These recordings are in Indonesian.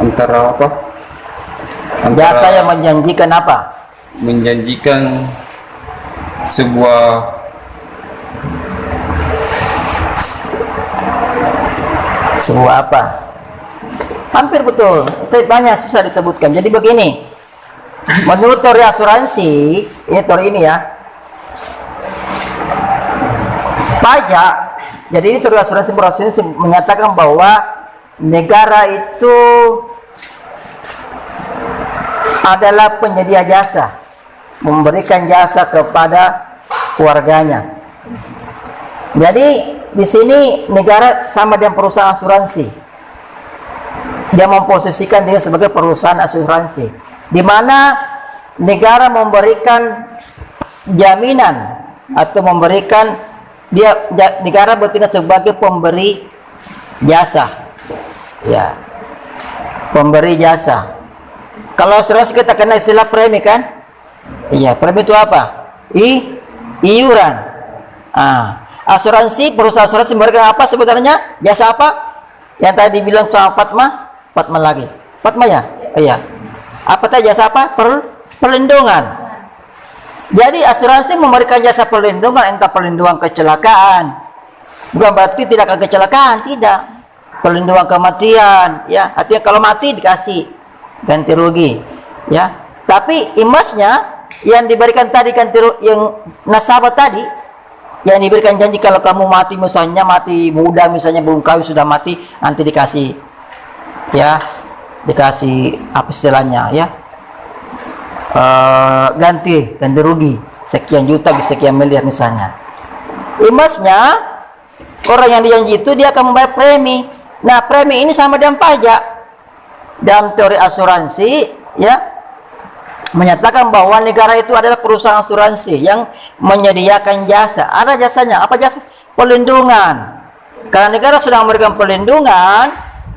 Antara apa? Jasa yang menjanjikan apa? Menjanjikan sebuah apa? Hampir betul, tapi banyak susah disebutkan. Jadi begini, menurut teori asuransi, ini teori ini ya, pajak. Jadi ini teori asuransi menyatakan bahwa negara itu adalah penyedia jasa, memberikan jasa kepada warganya. Jadi di sini negara sama dengan perusahaan asuransi. Dia memposisikan diri sebagai perusahaan asuransi, di mana negara memberikan jaminan atau memberikan negara bertindak sebagai pemberi jasa, ya, pemberi jasa. Kalau asuransi kita kenal istilah premi kan? Iya, premi itu apa? Iuran. Asuransi, perusahaan asuransi memberikan apa sebenarnya? Jasa apa? Yang tadi dibilang sama Fatma lagi. Fatma ya? Iya. Apa tadi jasa apa? Perlindungan. Jadi asuransi memberikan jasa perlindungan, entah perlindungan kecelakaan. Bukan berarti tidak akan kecelakaan, tidak. Perlindungan kematian, ya. Artinya kalau mati dikasih ganti rugi, ya. Tapi imbasnya yang diberikan tadi ganti rugi, yang nasabah tadi yang diberikan janji kalau kamu mati, misalnya mati muda, misalnya belum kawin sudah mati, nanti dikasih, ya, dikasih apa istilahnya, ya, ganti rugi sekian juta, sekian miliar misalnya. Imbasnya orang yang dijanji itu dia akan membayar premi. Nah, premi ini sama dengan pajak. Dalam teori asuransi, ya, menyatakan bahwa negara itu adalah perusahaan asuransi yang menyediakan jasa. Ada jasanya, apa jasa? Perlindungan. Karena negara sudah memberikan perlindungan,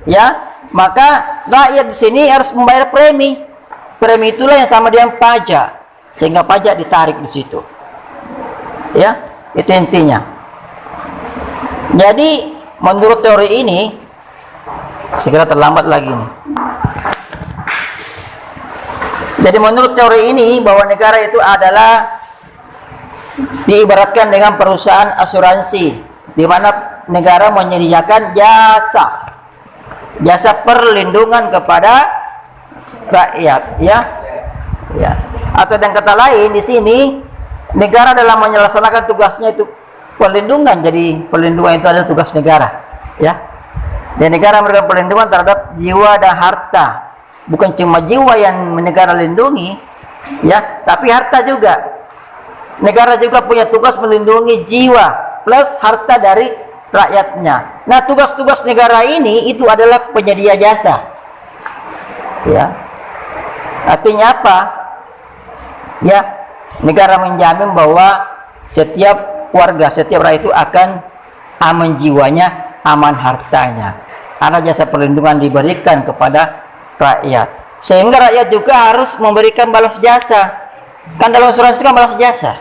ya, maka rakyat di sini harus membayar premi. Premi itulah yang sama dengan pajak, sehingga pajak ditarik di situ. Ya, itu intinya. Jadi menurut teori ini, segera terlambat lagi nih. Jadi menurut teori ini bahwa negara itu adalah diibaratkan dengan perusahaan asuransi, di mana negara menyediakan jasa perlindungan kepada rakyat, ya. Atau dengan kata lain di sini negara dalam melaksanakan tugasnya itu perlindungan. Jadi perlindungan itu adalah tugas negara, ya. Dan negara memberikan perlindungan terhadap jiwa dan harta. Bukan cuma jiwa yang negara lindungi, ya, tapi harta juga. Negara juga punya tugas melindungi jiwa plus harta dari rakyatnya. Nah, tugas-tugas negara ini itu adalah penyedia jasa, ya. Artinya apa? Ya, negara menjamin bahwa setiap warga, setiap rakyat itu akan aman jiwanya, aman hartanya. Ada jasa perlindungan diberikan kepada rakyat, sehingga rakyat juga harus memberikan balas jasa. Kan dalam asuransi itu kan balas jasa,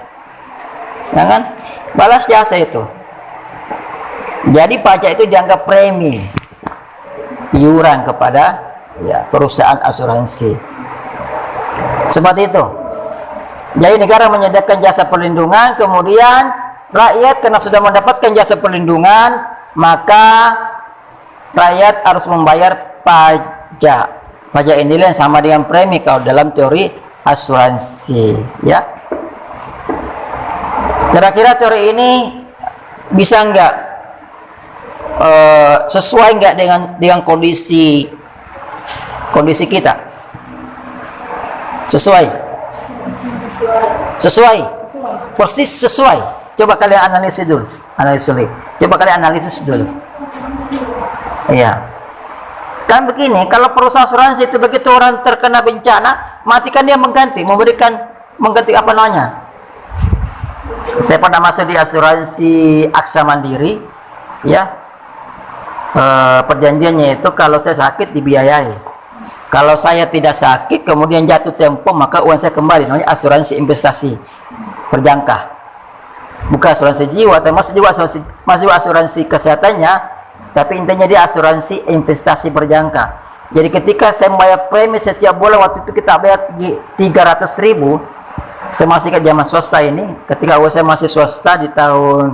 ya kan? Balas jasa itu. Jadi pajak itu dianggap premi, iuran kepada, ya, perusahaan asuransi. Seperti itu. Jadi negara menyediakan jasa perlindungan, kemudian rakyat karena sudah mendapatkan jasa perlindungan, maka rakyat harus membayar pajak. Pajak inilah yang sama dengan premi kalau dalam teori asuransi, ya. Kira-kira teori ini bisa enggak sesuai enggak dengan kondisi kita? Sesuai, persis sesuai. Coba kalian analisis dulu, Coba kalian analisis dulu, iya. Kan begini, kalau perusahaan asuransi itu begitu orang terkena bencana, matikan dia mengganti apa namanya? Saya pernah masuk di asuransi Aksa Mandiri, ya. Perjanjiannya itu kalau saya sakit dibiayai. Kalau saya tidak sakit kemudian jatuh tempo, maka uang saya kembali. Namanya asuransi investasi berjangka. Bukan asuransi jiwa, termasuk juga asuransi kesehatannya. Tapi intinya dia asuransi investasi berjangka. Jadi ketika saya bayar premi setiap bulan, waktu itu kita bayar 300.000. Saya masih ke zaman swasta ini. Ketika saya masih swasta di tahun,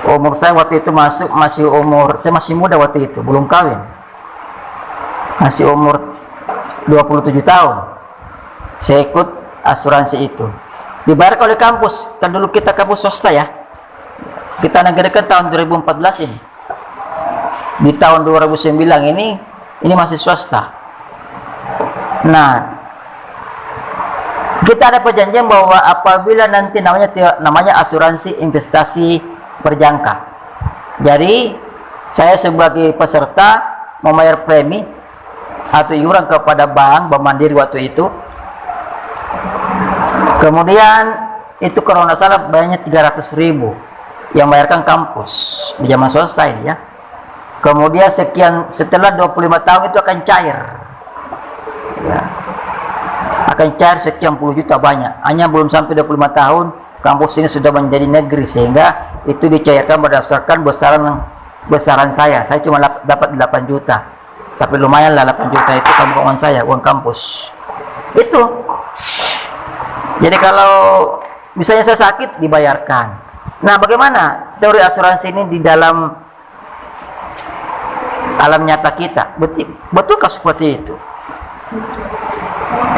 umur saya waktu itu saya masih muda waktu itu, belum kawin. Masih umur 27 tahun. Saya ikut asuransi itu. Dibayar oleh kampus. Kan dulu kita kampus swasta ya. Kita negerikan tahun 2014 ini. Di tahun 2009 ini masih swasta. Nah, kita ada perjanjian bahwa apabila nanti namanya asuransi investasi berjangka. Jadi saya sebagai peserta membayar premi atau iuran kepada bank Mandiri waktu itu. Kemudian itu kalau nggak salah bayarnya 300.000 yang bayarkan kampus di zaman swasta ini ya. Kemudian setelah 25 tahun itu akan cair ya. Akan cair sekian puluh juta banyak. Hanya belum sampai 25 tahun kampus ini sudah menjadi negeri, sehingga itu dicairkan berdasarkan besaran saya cuma dapat 8 juta, tapi lumayan lah 8 juta itu kawan saya, uang kampus itu. Jadi kalau misalnya saya sakit dibayarkan. Nah, bagaimana teori asuransi ini di dalam alam nyata kita? Betulkah seperti itu?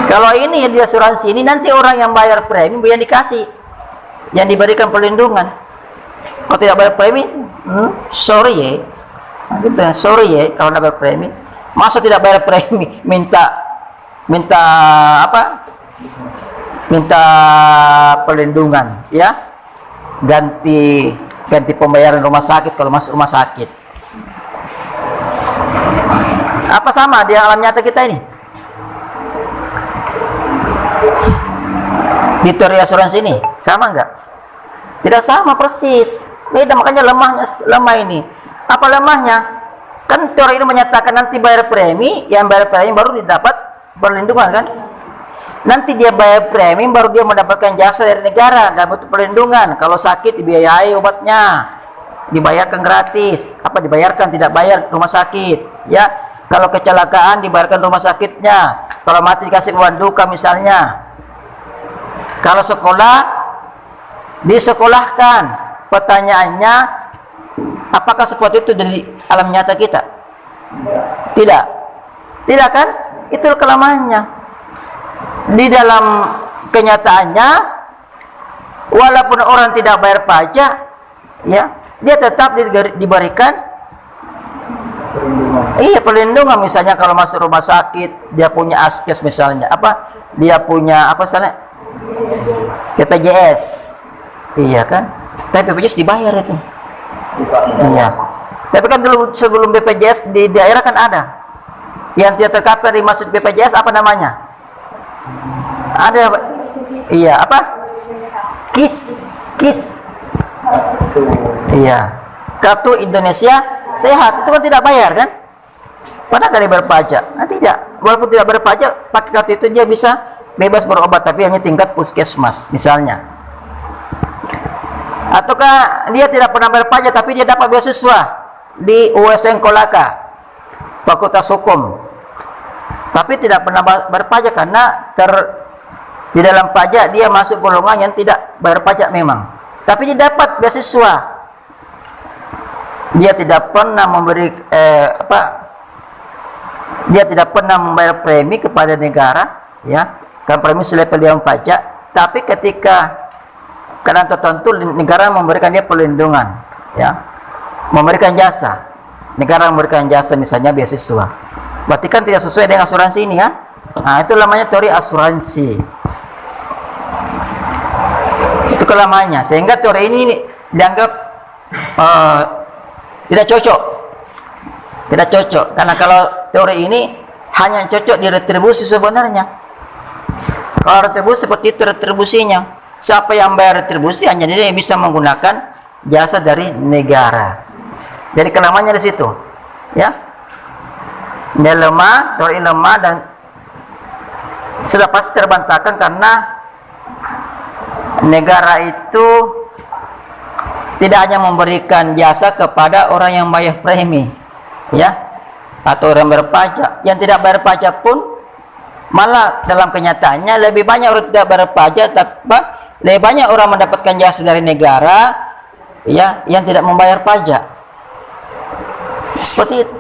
Kalau ini di asuransi ini nanti orang yang bayar premi yang dikasih, yang diberikan perlindungan. Kalau tidak bayar premi, sorry ya, gitu, sorry ya kalau tidak bayar premi. Masa tidak bayar premi minta apa? Minta perlindungan, ya? Ganti pembayaran rumah sakit kalau masuk rumah sakit. Apa sama di alam nyata kita ini? Di teori asuransi ini sama enggak? Tidak sama persis. Beda, makanya lemah ini. Apa lemahnya? Kan teori ini menyatakan nanti bayar premi, yang bayar premi baru didapat perlindungan kan? Nanti dia bayar premi baru dia mendapatkan jasa dari negara, dan butuh perlindungan. Kalau sakit dibiayai obatnya, dibayarkan gratis. Apa dibayarkan, tidak bayar rumah sakit, ya. Kalau kecelakaan dibayarkan rumah sakitnya. Kalau mati dikasih uang duka misalnya. Kalau sekolah disekolahkan. Pertanyaannya, apakah seperti itu dari alam nyata kita? Tidak. Tidak kan? Itu kelemahannya. Di dalam kenyataannya, walaupun orang tidak bayar pajak, ya, dia tetap diberikan perlindungan. Misalnya kalau masuk rumah sakit, dia punya askes misalnya, dia punya misalnya BPJS, iya kan? Tapi BPJS dibayar itu, iya. Tapi kan dulu sebelum BPJS di daerah kan ada yang tidak tercover dimaksud BPJS, apa namanya? Ada, iya, KIS, iya, Kartu Indonesia Sehat, itu kan tidak bayar kan? Padahal kan dia berpajak. Nah, tidak, walaupun tidak berpajak, pakai kartu itu dia bisa bebas berobat, tapi hanya tingkat puskesmas misalnya. Ataukah dia tidak pernah berpajak tapi dia dapat beasiswa di USN Kolaka, Fakultas Hukum, tapi tidak pernah berpajak karena di dalam pajak dia masuk golongan yang tidak bayar pajak memang, tapi dia dapat beasiswa. Dia tidak pernah dia tidak pernah membayar premi kepada negara, ya, kan premi selevel dengan pajak. Tapi ketika keadaan tertentu negara memberikan dia perlindungan, ya, memberikan jasa, negara memberikan jasa misalnya beasiswa, berarti kan tidak sesuai dengan asuransi ini ya. Nah, itu namanya teori asuransi. Itu kelemahannya, sehingga teori ini dianggap tidak cocok, karena kalau teori ini hanya cocok di retribusi sebenarnya. Kalau retribusi seperti itu retribusinya, siapa yang bayar retribusi hanya dia yang bisa menggunakan jasa dari negara. Jadi kelemahannya di situ, ya. Dia lemah, teori lemah, dan sudah pasti terbantahkan karena negara itu tidak hanya memberikan jasa kepada orang yang bayar premi, ya, atau orang berpajak. Yang tidak bayar pajak pun malah dalam kenyataannya lebih banyak orang tidak bayar pajak, tapi lebih banyak orang mendapatkan jasa dari negara ya yang tidak membayar pajak. Seperti itu.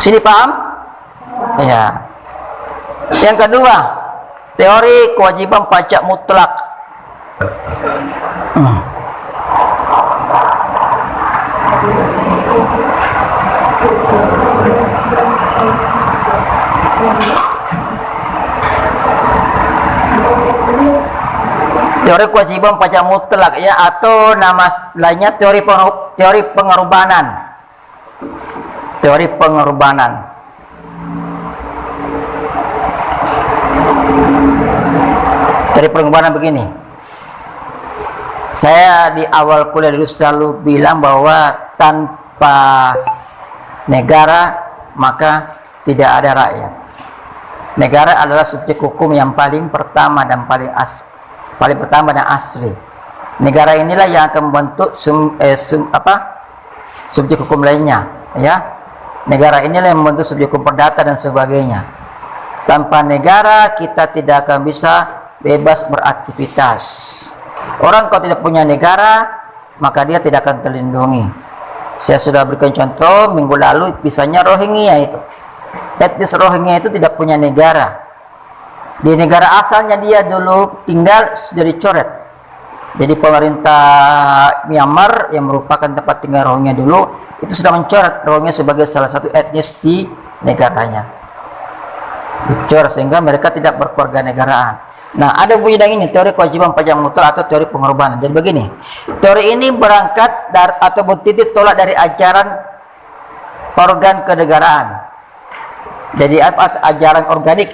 Sini paham? Ya. Yang kedua, teori kewajiban pajak mutlak. Teori kewajiban pajak mutlak ya, atau nama lainnya teori pengorbanan. Teori pengorbanan. Teori pengorbanan begini. Saya di awal kuliah dulu selalu bilang bahwa tanpa negara maka tidak ada rakyat. Negara adalah subjek hukum yang paling pertama dan paling pertama dan asli. Negara inilah yang akan membentuk subjek hukum lainnya, ya. Negara inilah yang membentuk subjek hukum perdata dan sebagainya. Tanpa negara kita tidak akan bisa bebas beraktivitas. Orang kalau tidak punya negara maka dia tidak akan terlindungi. Saya sudah berikan contoh minggu lalu, misalnya Rohingya itu. Etnis Rohingya itu tidak punya negara. Di negara asalnya dia dulu tinggal sudah dicoret. Jadi pemerintah Myanmar yang merupakan tempat tinggal Rohingya dulu itu sudah mencoret Rohingya sebagai salah satu etnis di negaranya. Dicoret sehingga mereka tidak berkewarganegaraan. Nah, ada bidang ini teori kewajiban pajak mutlak atau teori pengorbanan. Jadi begini, teori ini berangkat dari atau bertitik tolak dari ajaran organ kenegaraan. Jadi apa ajaran organik?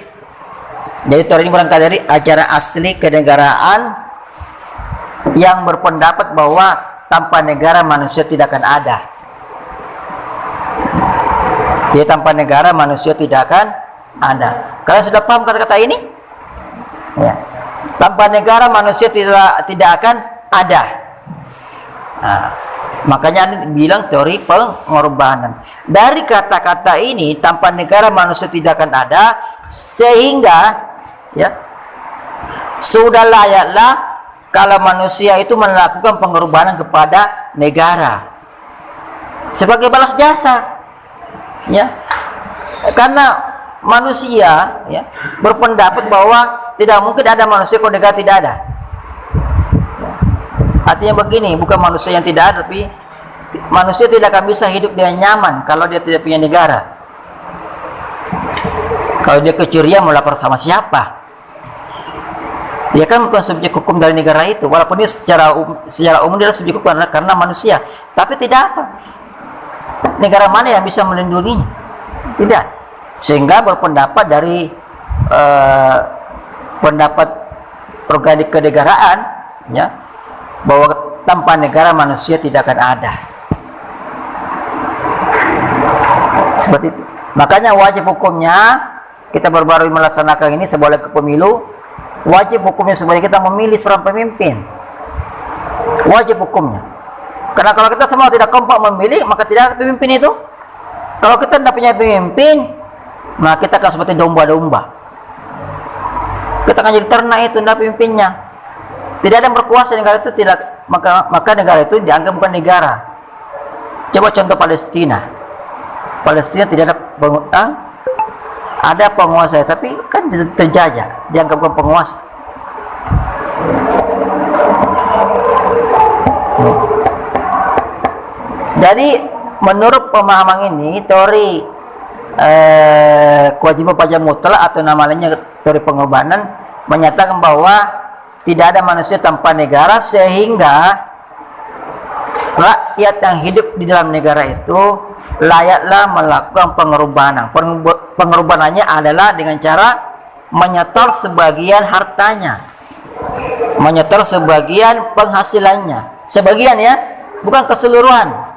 Jadi teori ini berangkat dari ajaran asli kenegaraan yang berpendapat bahwa tanpa negara manusia tidak akan ada. Jadi tanpa negara manusia tidak akan ada. Kalian sudah paham kata-kata ini? Ya. Tanpa negara manusia tidak akan ada. Nah, makanya bilang teori pengorbanan. Dari kata-kata ini, tanpa negara manusia tidak akan ada, sehingga ya sudah layaklah kalau manusia itu melakukan pengorbanan kepada negara sebagai balas jasa. Ya, karena manusia ya berpendapat bahwa tidak mungkin ada manusia kalau negara tidak ada. Artinya begini, bukan manusia yang tidak ada, tapi manusia tidak akan bisa hidup dengan nyaman kalau dia tidak punya negara. Kalau dia kecurian mau lapor sama siapa? Dia kan bukan subjek hukum dari negara itu, walaupun dia secara umum dia subjek hukum karena manusia, tapi tidak apa. Negara mana yang bisa melindunginya? Tidak. Sehingga berpendapat dari pendapat organik kenegaraan ya, bahwa tanpa negara manusia tidak akan ada. Seperti itu. Makanya wajib hukumnya kita baru-baru melaksanakan ini seboleh ke pemilu, wajib hukumnya sebagai kita memilih seorang pemimpin. Wajib hukumnya. Karena kalau kita semua tidak kompak memilih, maka tidak ada pemimpin itu. Kalau kita tidak punya pemimpin, nah kita akan seperti domba-domba. Kita akan jadi ternak itu, tidak pemimpinnya. Tidak ada yang berkuasa negara itu, tidak, maka negara itu dianggap bukan negara. Coba contoh Palestina. Palestina tidak ada penguasa, tapi kan terjajah, dianggap bukan penguasa. Jadi menurut pemahaman ini, teori kewajiban pajak mutlak atau nama lainnya teori pengorbanan menyatakan bahwa tidak ada manusia tanpa negara, sehingga rakyat yang hidup di dalam negara itu layaklah melakukan pengorbanan. Pengorbanannya adalah dengan cara menyetor sebagian hartanya, menyetor sebagian penghasilannya, sebagian ya, bukan keseluruhan.